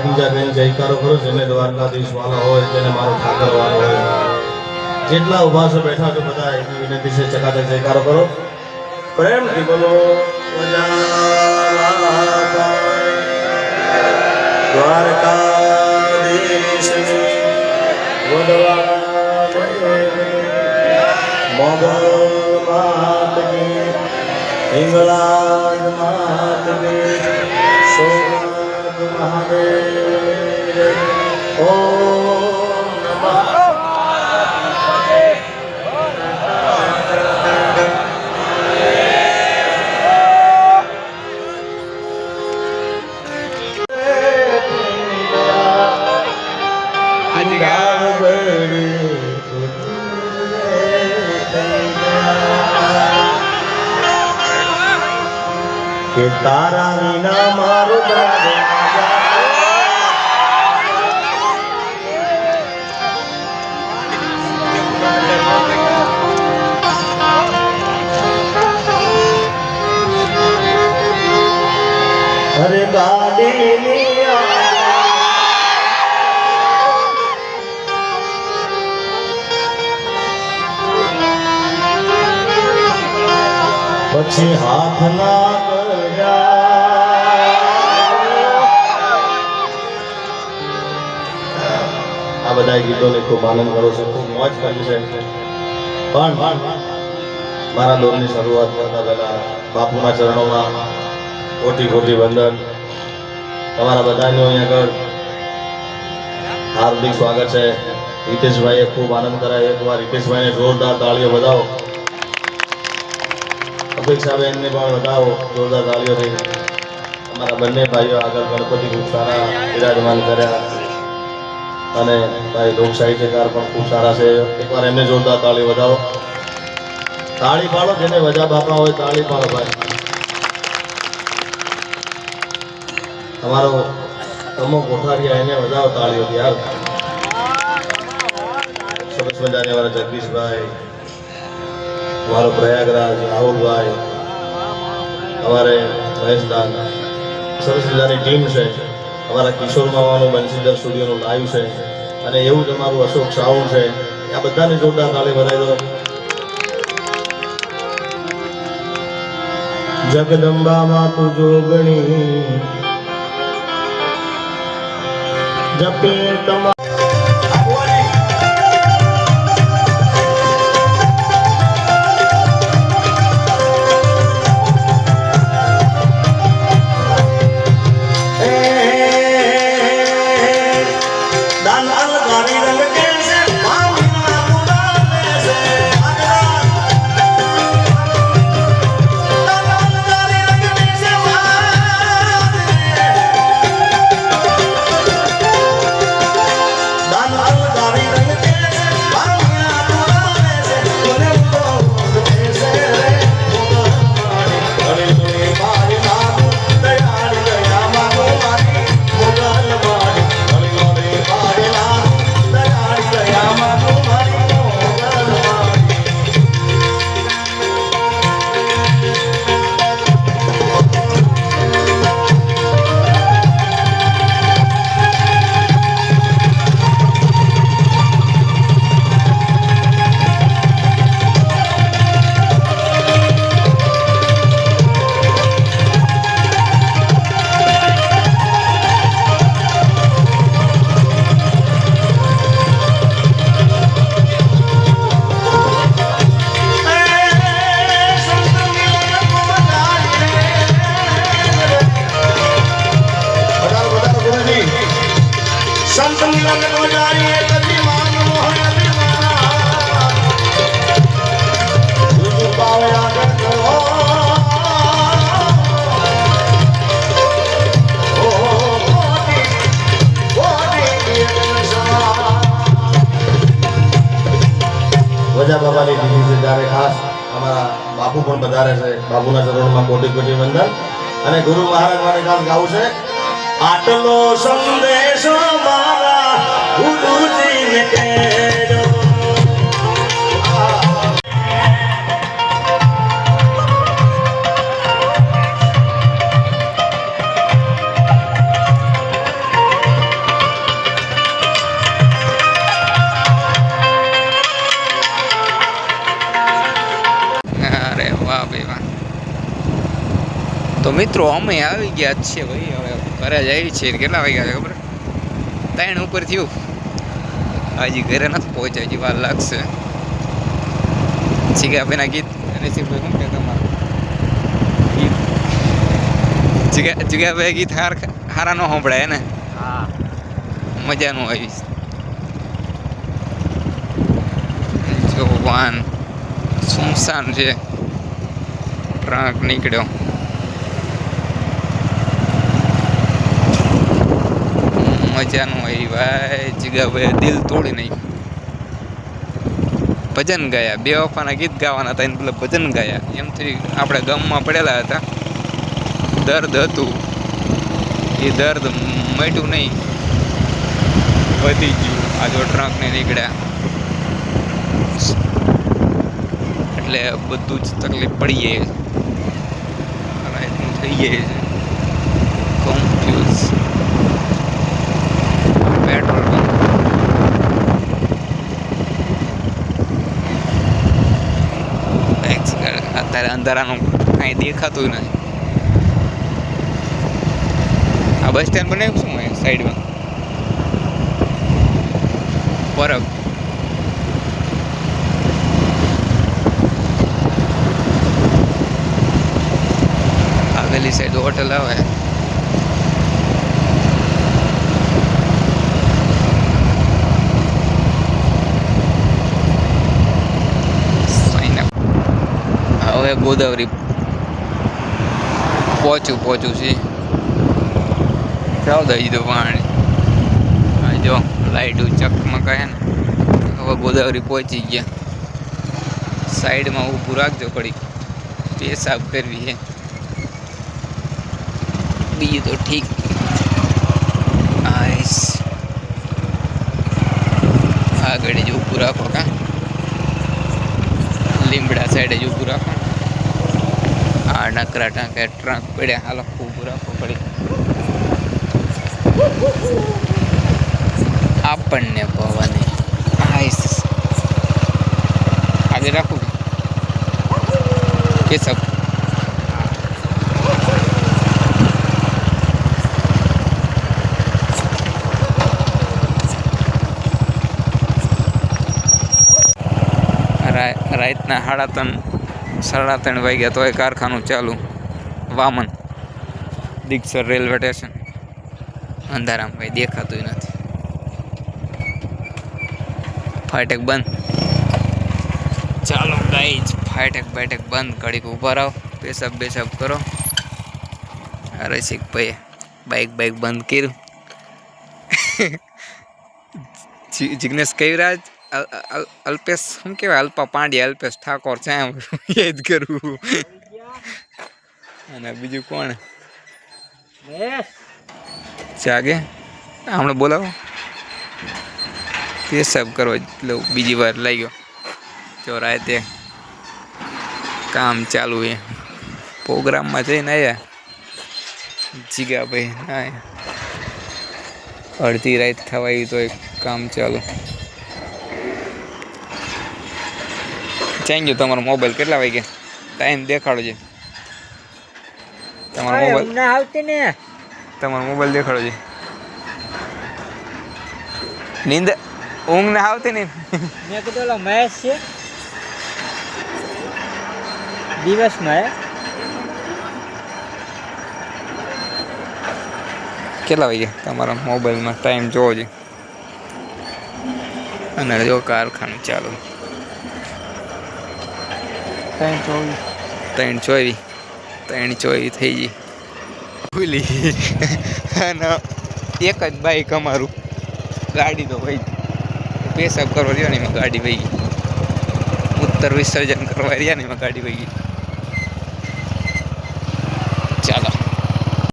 હાથ ઊંચા કરીને જયકારો કરો જેને દ્વારકાધીશ વાળા હોય જેને મારો ઠાકર વાળો હોય જેટલા ઉભા છો બેઠા છો બધા એની વિનંતી છે ચકાચક જયકારો કરો પ્રેમથી બોલો દ્વારકાધીશ મોગલ માત કી હિંગળાજ માત કી સોમનાથ મહાદેવ ઓમ નમઃ કે તારા વિના મારો અરે ગાડી પછી હાથ ના આ બધા ગીતોને ખૂબ આનંદ કરો છો ખૂબ મોજ કરી છે પણ મારા દોરની શરૂઆત કરતા પહેલા બાપુના ચરણોમાં કોટી કોટી વંદન તમારા બધાનું અહીંયા આગળ હાર્દિક સ્વાગત છે હિતેશભાઈએ ખૂબ આનંદ કરાય એકવાર હિતેશભાઈને જોરદાર તાળીઓ બધાવો અપેક્ષાબેનને પણ વધાવો જોરદાર તાળીઓથી અમારા બંને ભાઈઓ આગળ ગણપતિ ખૂબ સારા બિરાજમાન કર્યા અને ભાઈ લોક સાહિત્યકાર પણ ખૂબ સારા છે એકવાર એમને જોરદાર તાળી વધાવો તાળી પાડો જેને વજા બાપા હોય તાળી પાડો ભાઈ તમારો તમો કોઠારિયા એને વધાવો તાળીઓથી યાર સરસ મજાની અમારા જગદીશભાઈ અમારો પ્રયાગરાજ રાહુલભાઈ અમારે મહેશદાન સરસ મજાની ટીમ છે અમારા કિશોર મામાનું બંસીધર સ્ટુડિયોનું લાઈવ છે અને એવું જ અમારું અશોક સાઉન્ડ છે આ બધાને જોરદાર તાળી વધાવી દો જગદંબામાં તું જોગણી જપે તમા વજા બાબાની દીદી છે ત્યારે ખાસ અમારા બાપુ પણ પધારે છે બાપુના ચરણોમાં કોટી કોટી વંદન અને ગુરુ મહારાજ માટે ખાસ ગાવું છે આટલો સંદેશો મારા ગુરુજીને કહેજો તો મિત્રો અમે આવી ગયા જ છીએ ભાઈ, હવે ઘરે જાય છે. કેટલા વાગ્યા છે ખબર? 3 ઉપર થયું. હજી ઘરે નથી પહોંચ્યા, હજી વાર લાગશે. જીગાભાઈના ગીત રસીભાઈ શું કે તમારું ગીત? જીગાભાઈ ગીત હારા ન સાંભળાય ને? હા, મજા નું આવી. જો વાન સુમસાન છે, ટ્રક નીકળ્યો. મજાનું આવી ભાઈ. જીગાભાઈ દિલ તોડી નાખ્યું. ભજન ગાયા, બે વફાના ગીત ગાવાના હતા, એને પેલા ભજન ગાયા. એમથી આપણે ગામમાં પડેલા હતા, દર્દ હતું, એ દર્દ મટ્યું નહીં, વધી ગયું. આ જો ટ્રક ને નીકળ્યા એટલે બધું જ તકલીફ પડી જાય છે, થઈ જાય છે કન્ફ્યુઝ. પેટ્રોલ અત્યારે અંધારાનું કાંઈ દેખાતું નથી. આ બસ સ્ટેન્ડ બનાવ્યું શું હોય સાઈડમાં બરફ. આગળની સાઈડ હોટલ આવે. હવે ગોદાવરી પહોંચું છે. ચાલ દઈ દો પાણી. હા જો લાઈટ ચકમકાય ને. હવે ગોદાવરી પહોંચી ગયા. સાઈડમાં ઊભું રાખજો, પડી પેશાબ કરવી છે. બીજું તો ઠીક. આઈસ આગળ જ ઊભું રાખો. કા લીમડા સાઈડે જ ઊભું રાખો. આ નકરા ટાંકે ટ્રક પડ્યા, હાલો ઊભું રાખો પડી. આપણને પવાની આઈસ આગળ રાખું કે સબ. રાતના 3:30 વાગ્યા તોય કારખાનું ચાલુ. વામન દીક્ષર રેલવે સ્ટેશન. અંધારામાં કંઈ દેખાતું નથી. ફાટક બંધ. ચાલો ગાઈઝ, ફાટક બંધ. ઘડીક ઊભા રહો, પેશાબ બેસાબ કરો. રસિકભાઈ બાઇક બંધ કર્યું. જિગ્નેશ કવિરાજ, અલ્પેશ શું કહેવાય, અલ્પા પાંડ્યા, અલ્પેશ ઠાકોર છે, યાદ કરવું. અને બીજું કોણ જાગે હમણાં બોલાવો. પેશાબ કરવા એટલે બીજી વાર લાગ્યો. જો રાતે કામ ચાલુ છે. પ્રોગ્રામમાં જઈને આવ્યા જીગાભાઈ ના, અડધી રાત થવાય તો કામ ચાલુ. ચાઈ ગયો તમારો મોબાઈલ? કેટલા વાગ્યા? ટાઈમ દેખાડો છે તમારો મોબાઈલ. આવતી ને તમારો મોબાઈલ દેખાડો છે. નીંદ ઊંઘ ના આવતી ને? મેં કીધું ઓલો મહેશ છે દિવસમાં. કેટલા વાગ્યા તમારા મોબાઈલમાં? ટાઈમ જોવો છે. અને જો કારખાનું ચાલુ. 3:24 થઈ ગઈ. ભૂલી અને એક જ બાઈક અમારું. ગાડી તો ભાઈ પેશાબ કરવા રહ્યો ને એમાં ગાડી વહી ગઈ. મૂત્ર વિસર્જન કરવા રહ્યા ને એમાં ગાડી વહી ગઈ. ચાલો.